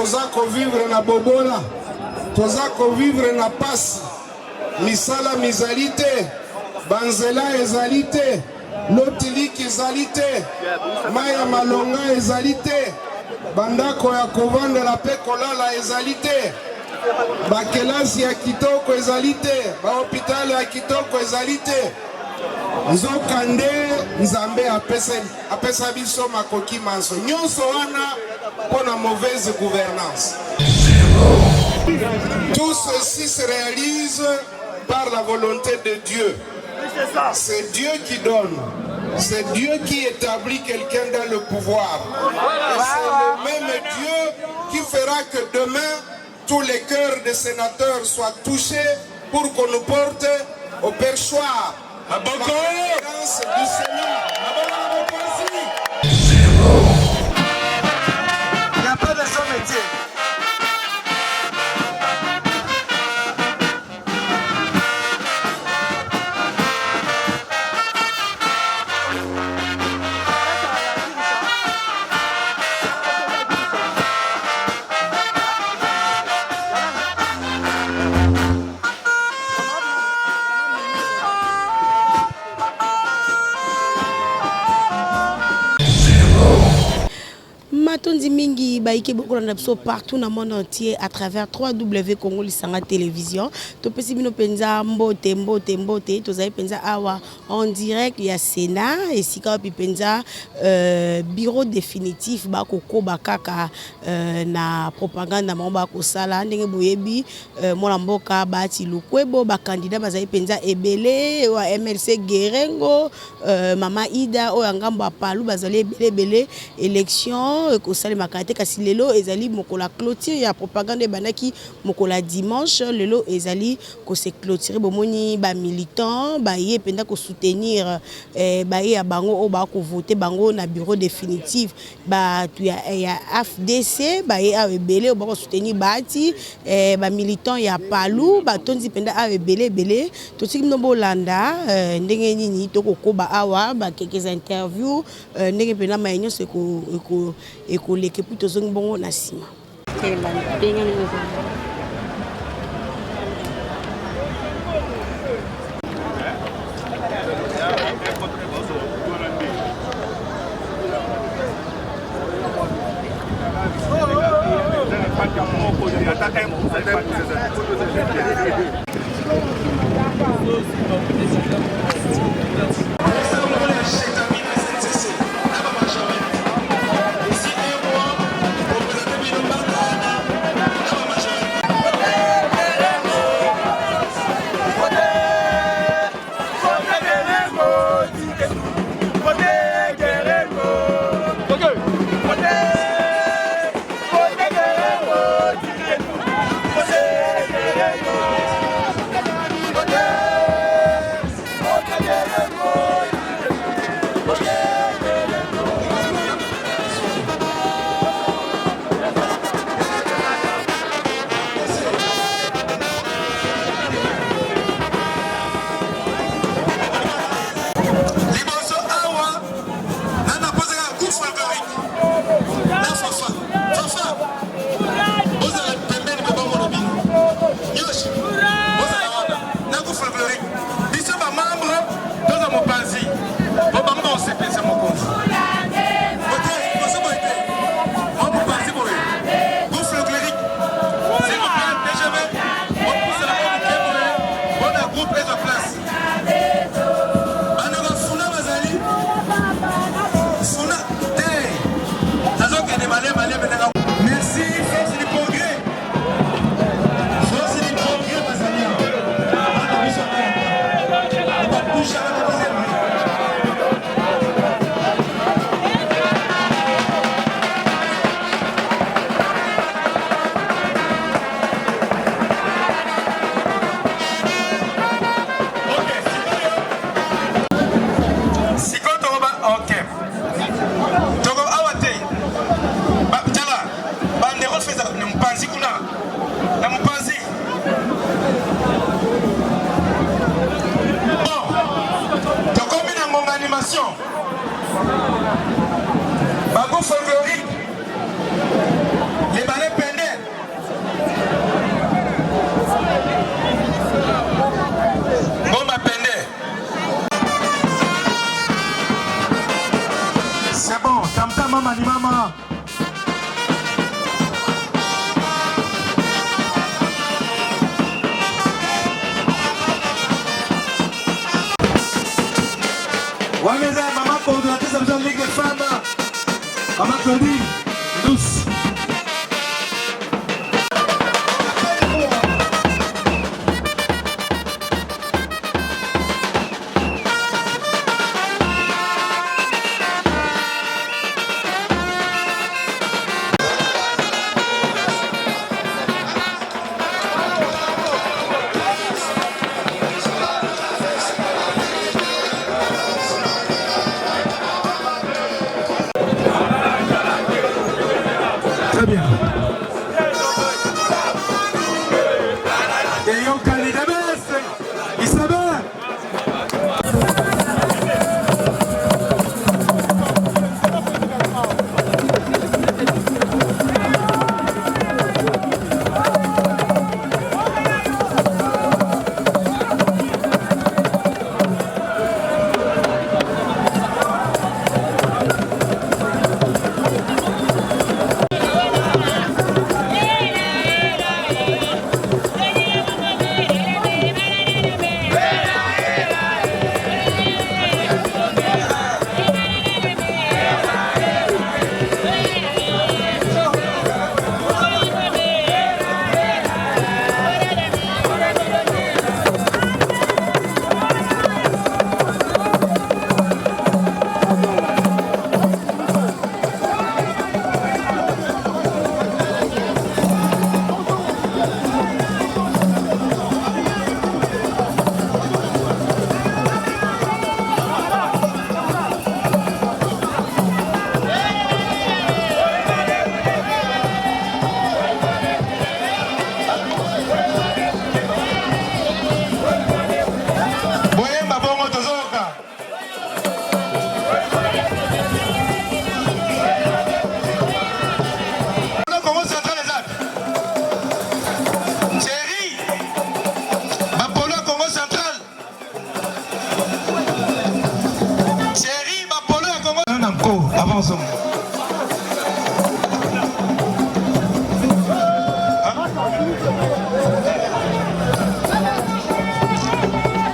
toza ko vivre na bobola, toza ko vivre na pasi, misala mizali te, banzela ezali te, lotiliki ezali te, maya malonga ezali te, bandako ya kovandela pe kolala ezali te, bakelasi ya kitoko ezali te, bahopitali ya kitoko ezali te. Nzoka nde Nzambe apesa biso makoki manso nyonso wana pona mauvaise gouvernance. Tout ceci se réalise par la volonté de Dieu. C'est Dieu qui donne. C'est Dieu qui établit quelqu'un dans le pouvoir. Et c'est le même Dieu qui fera que demain, tous les cœurs des sénateurs soient touchés pour qu'on nous porte au perchoir. La présidence du Sénat. Il n'y a pas de son métier. Matondi mingi baike beaucoup na biso partout dans le monde entier à travers 3W Congo Lisanga télévision. To pesi bino penza mbote tozali penza awa en direct ya Sénat et sika pi penza bureau définitif ba koko bakaka na propagande na mamba ko sala ndenge boyebi mona mboka bati lukwebo ba candidat bazali penza ebele wa MLC Gerengo mama Ida o ngambo palu bazali ebele élection ko sali makate kasi lelo ezali mokola clôture ya propagande banaki mokola dimanche lelo ezali ko se clôturer bomoni ba militant ba ye penda ko soutenir ba ye ya bango o ba ko voter bango na bureau définitif ba tu ya FDC ba ye a ebele o ba ko soutenir bati ba militant ya palu ba tonzi penda a ebele to tiki no bolanda ndenge nini to ko ba awa ba quelques interviews ndenge penda mayenyo se ko écolé que plutôt zong bongo na sima. Bago folklorique, les ballets pendés Anthony Douce. Très bien. Et on calme les il savait. Avançons.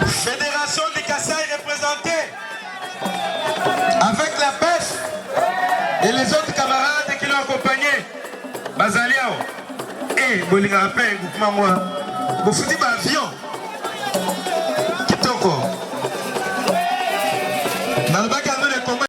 Fédération du Kassai représentée avec la pêche et les autres camarades qui l'ont accompagné. Bazaliao et Bolinga Rappel, groupement moi. Vous foutez un avion. Kitoko. Dans le bac à nous les combats.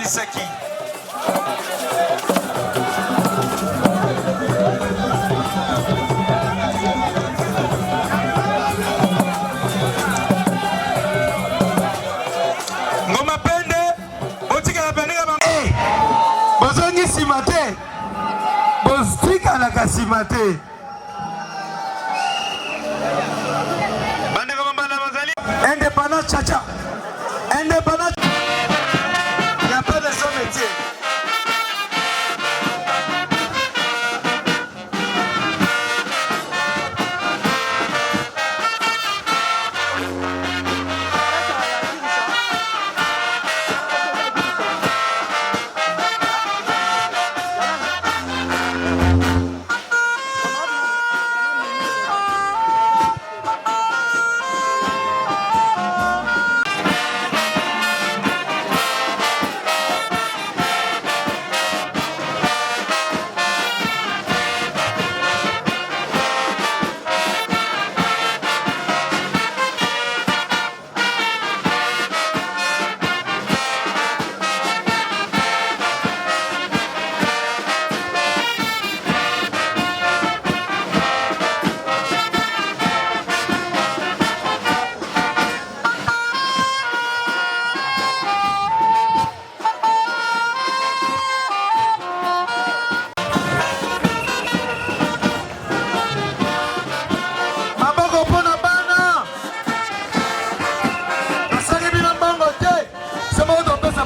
Saki. Ngoma pende otika na pende kama bozongi simate bostika na kasimate bande kama banda bazali indépendant chacha indépendant.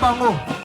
bango.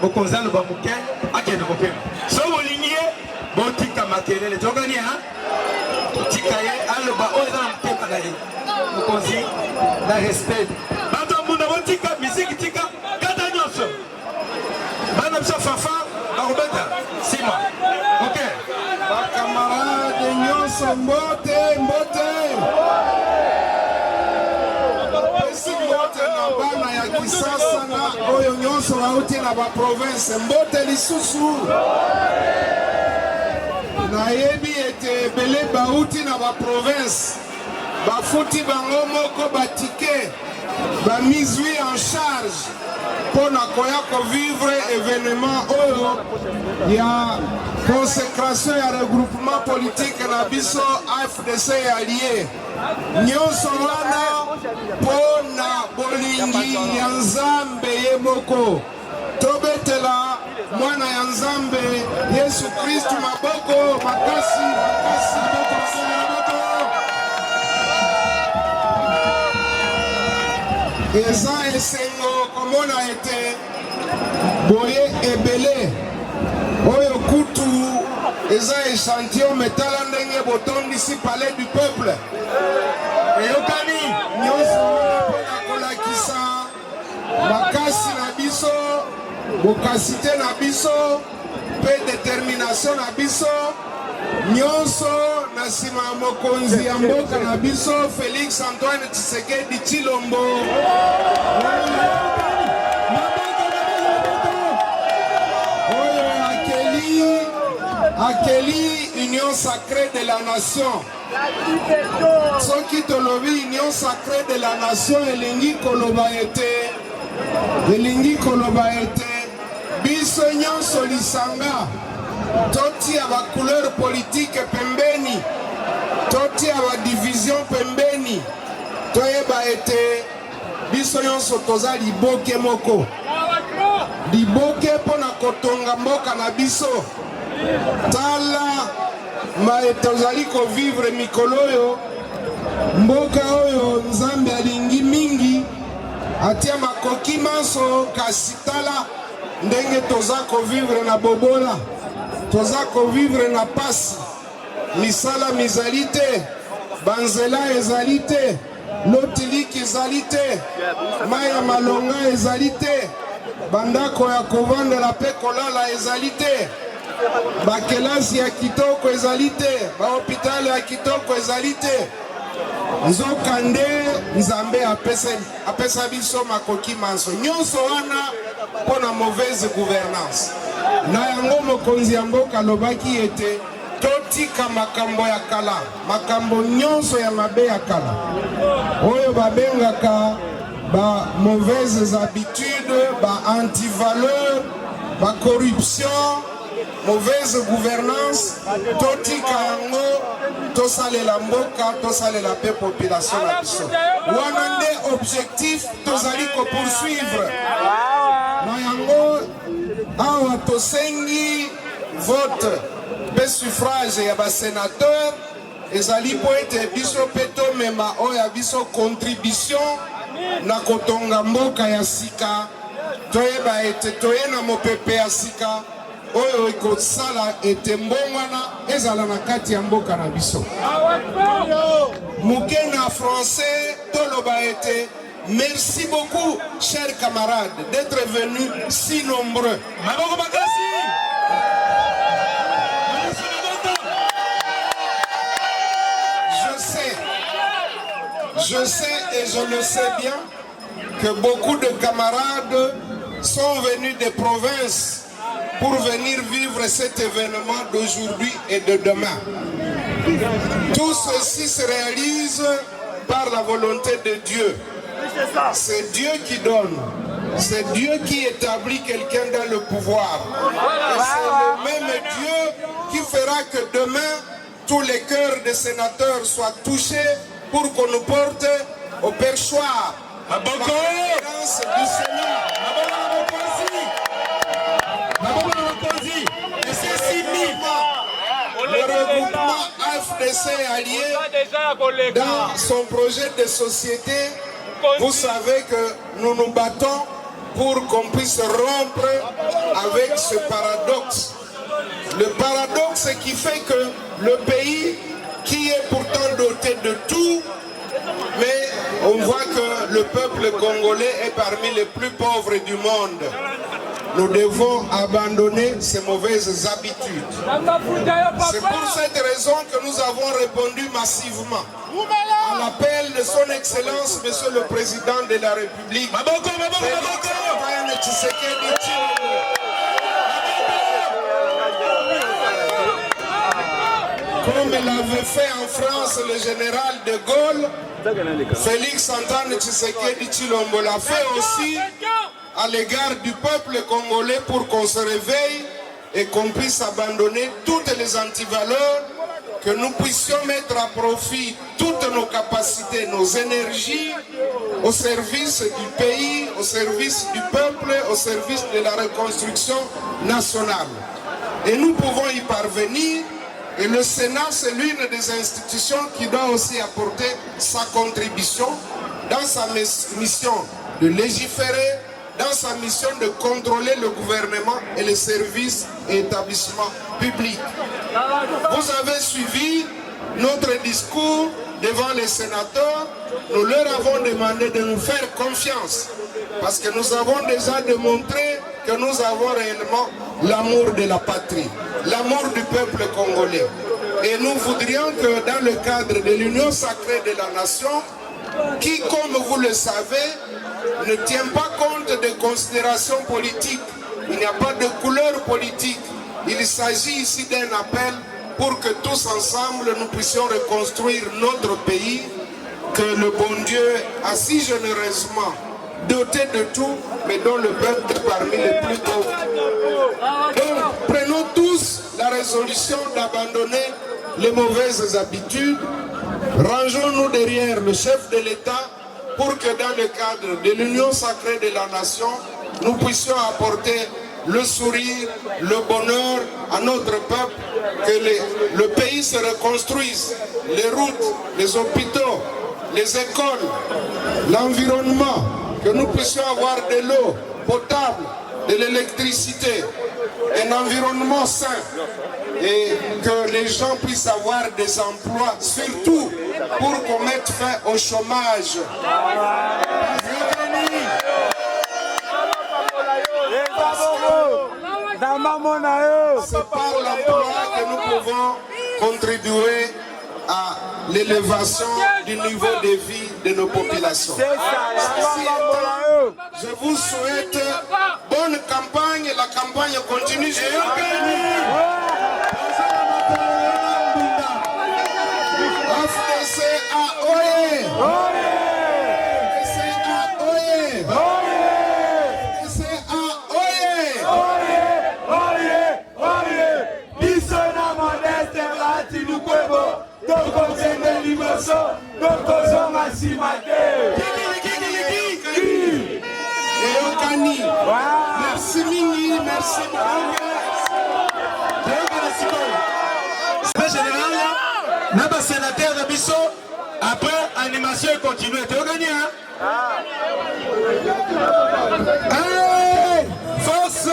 Bokonzalo ba muke akende mopema so bolingie botika makelele tokani ha tika ye aloba oza mopema na ye mokonzi na respect bato mbunda botika musique tika kata nyonso bana msa fafa bakobeta sima ok bakamarade nyonso mbote na bana ya kisasa na oyo nyonso bauti na baprovince mbote lisusu nayebi ete ebele bauti na baprovince bafuti bango moko batike bamizwi en charge mpo na koya kovivre événement oyo ya consécration ya regroupement politique na biso AFDC allié nyonso wana mpo na bolingi ya nzambe ye moko tobetela mwana ya nzambe Yesu Kristu maboko makasi eza esengo komona ete boye ebele oyo kutu eza échantillon metala ndenge botondisi palais du peuple eyokani nyonso mpona kolakisa makasi na biso bokasite na biso mpe détermination na biso nyonso na nsima ya mokonzi ya mboka na biso Félix Antoine Tshisekedi Tshilombo oyo akeli union sacrée de la nation soki tolobi union sacrée de la nation elingi koloba ete biso nyonso lisanga totia ba couleur politique pembeni totia ba division pembeni toyeba ete biso nyonso toza liboke moko liboke mpona kotonga mboka na biso tala ma tozali kovivre mikolo oyo mboka oyo nzambe alingi mingi atia makoki manso kasi tala ndenge toza kovivre na bobola toza kovivre na pasi misala mizali te banzela ezali te lotiliki ezali te mai ya malonga ezali te bandako ya kovandela mpe kolala ezali te bakelasi ya kitoko ezali te bahopitale ya kitoko ezali te nzoka nde nzambe apesa biso makoki manso nyonso wana mpo na mauvaise gouvernance na yango mokonzi ya mboka alobaki ete totika makambo ya kala, makambo nyonso ya mabe ya kala oyo babengaka ba mauvaises habitudes, ba antivaleurs, ba corruption, mauvaise gouvernance, totika yango tosalela mboka, tosalela pe population na biso. Wana nde objectif tozali ko poursuivre. Na yango awa tosengi vote pe suffrage ya ba sénateur ezali po ete biso pe tomema oyo ya biso contribution na kotonga mboka ya sika, toyeba ete toye na mopepe ya sika oyo ekosala ete mbongwana ezala na kati ya mboka na biso. Muke na français toloba ete merci beaucoup chers camarades d'être venus si nombreux. Maboko makasi. Je sais et je le sais bien que beaucoup de camarades sont venus des provinces pour venir vivre cet événement d'aujourd'hui et de demain. Tout ceci se réalise par la volonté de Dieu. C'est Dieu qui donne. C'est Dieu qui établit quelqu'un dans le pouvoir. Et c'est le même Dieu qui fera que demain, tous les cœurs des sénateurs soient touchés pour qu'on nous porte au perchoir. La conférence du Sénat. Et c'est le regroupement FDC allié dans son projet de société. Vous savez que nous nous battons pour qu'on puisse rompre avec ce paradoxe. Le paradoxe qui fait que le pays qui est pourtant doté de tout, mais on voit que le peuple congolais est parmi les plus pauvres du monde. Nous devons abandonner ces mauvaises habitudes. C'est pour cette raison que nous avons répondu massivement à l'appel de son Excellence, Monsieur le Président de la République. Comme l'avait fait en France le général de Gaulle, Félix Antoine Tshisekedi Tshilombo l'a fait aussi à l'égard du peuple congolais pour qu'on se réveille et qu'on puisse abandonner toutes les antivaleurs, que nous puissions mettre à profit toutes nos capacités, nos énergies au service du pays, au service du peuple, au service de la reconstruction nationale. Et nous pouvons y parvenir. Et le Sénat, c'est l'une des institutions qui doit aussi apporter sa contribution dans sa mission de légiférer, dans sa mission de contrôler le gouvernement et les services et établissements publics. Vous avez suivi notre discours devant les sénateurs. Nous leur avons demandé de nous faire confiance parce que nous avons déjà démontré que nous avons réellement l'amour de la patrie, l'amour du peuple congolais. Et nous voudrions que dans le cadre de l'union sacrée de la nation, qui, comme vous le savez, ne tient pas compte des considérations politiques, il n'y a pas de couleur politique, il s'agit ici d'un appel pour que tous ensemble nous puissions reconstruire notre pays, que le bon Dieu a si généreusement doté de tout, mais dont le peuple est parmi les plus pauvres. Donc, prenons tous la résolution d'abandonner les mauvaises habitudes. Rangeons-nous derrière le chef de l'État pour que dans le cadre de l'union sacrée de la nation, nous puissions apporter le sourire, le bonheur à notre peuple, que le pays se reconstruise, les routes, les hôpitaux, les écoles, l'environnement, que nous puissions avoir de l'eau potable, de l'électricité, un environnement sain et que les gens puissent avoir des emplois, surtout pour qu'on mette fin au chômage. C'est par l'emploi que nous pouvons contribuer à l'élévation du niveau de vie de nos populations. Je vous souhaite bonne campagne, la campagne continue. liboso tokozonga nsima te. eyokani merci mingi merci Aspect général na basénateur na biso après animation continue tokani force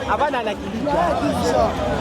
Abana la kilika.